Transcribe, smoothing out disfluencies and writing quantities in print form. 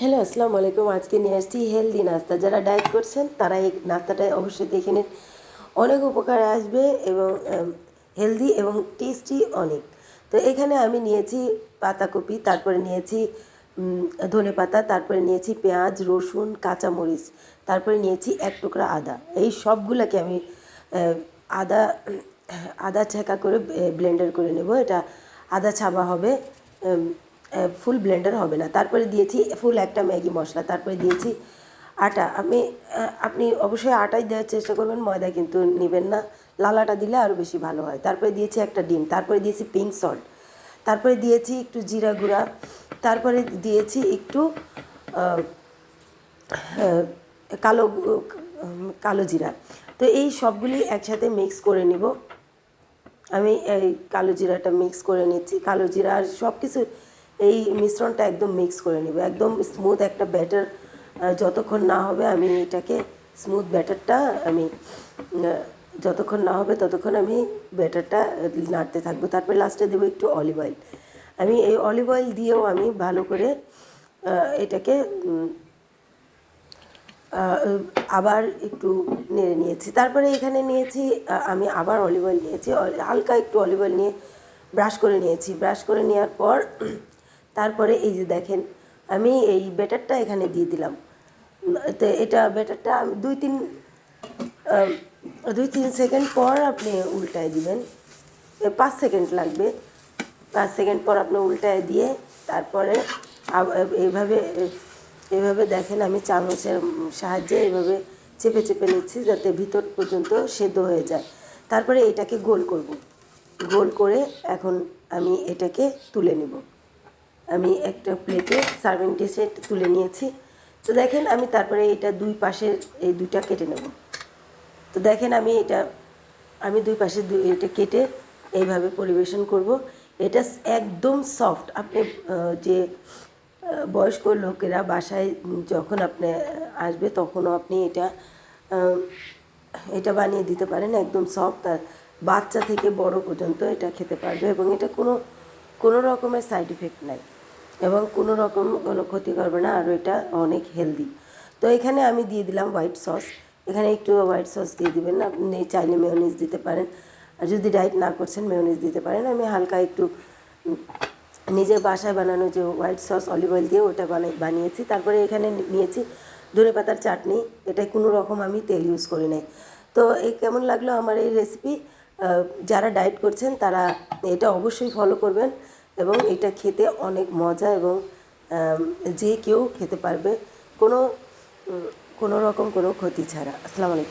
Hello, আসসালামু আলাইকুম। আজকে নিয়ে আসছি হেলদি নাস্তা। যারা ডায়েট করছেন তারা এই নাস্তাটা অবশ্যই দেখে নিন। অনেক উপকারে আসবে এবং হেলদি এবং টেস্টি অনেক। তো এখানে আমি নিয়েছি পাতাকপি, তারপরে নিয়েছি ধনেপাতা, তারপরে নিয়েছি পেঁয়াজ, রসুন, কাঁচামরিচ, তারপরে নিয়েছি এক টুকরা আদা। এই সবগুলোকে আমি আদা আদা ছ্যাঁকা করে ব্লেন্ডার করে নেব। এটা আদা ছাবা হবে, ফুল ব্লেন্ডার হবে না। তারপরে দিয়েছি ফুল একটা ম্যাগি মশলা, তারপরে দিয়েছি আটা। আপনি অবশ্যই আটাই দেওয়ার চেষ্টা করবেন, ময়দা কিন্তু নেবেন না। লাল আটা দিলে আরও বেশি ভালো হয়। তারপরে দিয়েছি একটা ডিম, তারপরে দিয়েছি পিঙ্ক সল্ট, তারপরে দিয়েছি একটু জিরা গুঁড়া, তারপরে দিয়েছি একটু কালো কালো জিরা। তো এই সবগুলি একসাথে মিক্স করে নিব। আমি এই কালো জিরাটা মিক্স করে নিচ্ছি। কালো জিরা আর সব কিছু এই মিশ্রণটা একদম মিক্স করে নেব। একদম স্মুথ একটা ব্যাটার যতক্ষণ না হবে আমি এটাকে স্মুথ ব্যাটারটা আমি যতক্ষণ না হবে ততক্ষণ আমি ব্যাটারটা নাড়তে থাকবো। তারপরে লাস্টে দেবো একটু অলিভ অয়েল। আমি এই অলিভ অয়েল দিয়েও আমি ভালো করে এটাকে আবার একটু নেড়ে নিয়েছি। তারপরে এখানে নিয়েছি আমি আবার অলিভ অয়েল নিয়েছি। হালকা একটু অলিভ অয়েল নিয়ে ব্রাশ করে নিয়েছি। ব্রাশ করে নেওয়ার পর তারপরে এই যে দেখেন আমি এই ব্যাটারটা এখানে দিয়ে দিলাম। তো এটা ব্যাটারটা আমি 2-3 সেকেন্ড পর আপনি উল্টায় দিবেন। 5 সেকেন্ড লাগবে। 5 সেকেন্ড পর আপনি উল্টায় দিয়ে তারপরে এইভাবে এইভাবে দেখেন আমি চামচের সাহায্যে এইভাবে চেপে চেপে নিচ্ছি যাতে ভিতর পর্যন্ত সেদ্ধ হয়ে যায়। তারপরে এটাকে গোল করব। গোল করে এখন আমি এটাকে তুলে নেব। আমি একটা প্লেটে সার্ভিং ডিশে তুলে নিয়েছি। তো দেখেন আমি তারপরে এটা দুই পাশের এই দুইটা কেটে নেব। তো দেখেন আমি দুই পাশে এটা কেটে এইভাবে পরিবেশন করব। এটা একদম সফট। আপনি যে বয়স্ক লোকেরা বাসায় যখন আপনি আসবে তখনও আপনি এটা বানিয়ে দিতে পারেন। একদম সফট, আর বাচ্চা থেকে বড় পর্যন্ত এটা খেতে পারবে এবং এটা কোনো রকমের সাইড ইফেক্ট নাই এবং কোনো ক্ষতি করবে না, আর এটা অনেক হেলদি। তো এখানে আমি দিয়ে দিলাম হোয়াইট সস। এখানে একটু হোয়াইট সস দিয়ে দিবেন। আপনি চাইলে মেয়োনিজ দিতে পারেন, আর যদি ডায়েট না করছেন মেয়োনিজ দিতে পারেন। আমি হালকা একটু নিজের বাসায় বানানো যে হোয়াইট সস অলিভ অয়েল দিয়ে ওটা বানিয়েছি। তারপরে এখানে নিয়েছি ধনেপাতার চাটনি। এটায় কোনো রকম আমি তেল ইউজ করি নাই। তো এই কেমন লাগলো আমার এই রেসিপি? যারা ডায়েট করছেন তারা এটা অবশ্যই ফলো করবেন এবং এটা খেতে অনেক মজা এবং যে কেউ খেতে পারবে কোনো রকম কোনো ক্ষতি ছাড়া। আসসালামু আলাইকুম।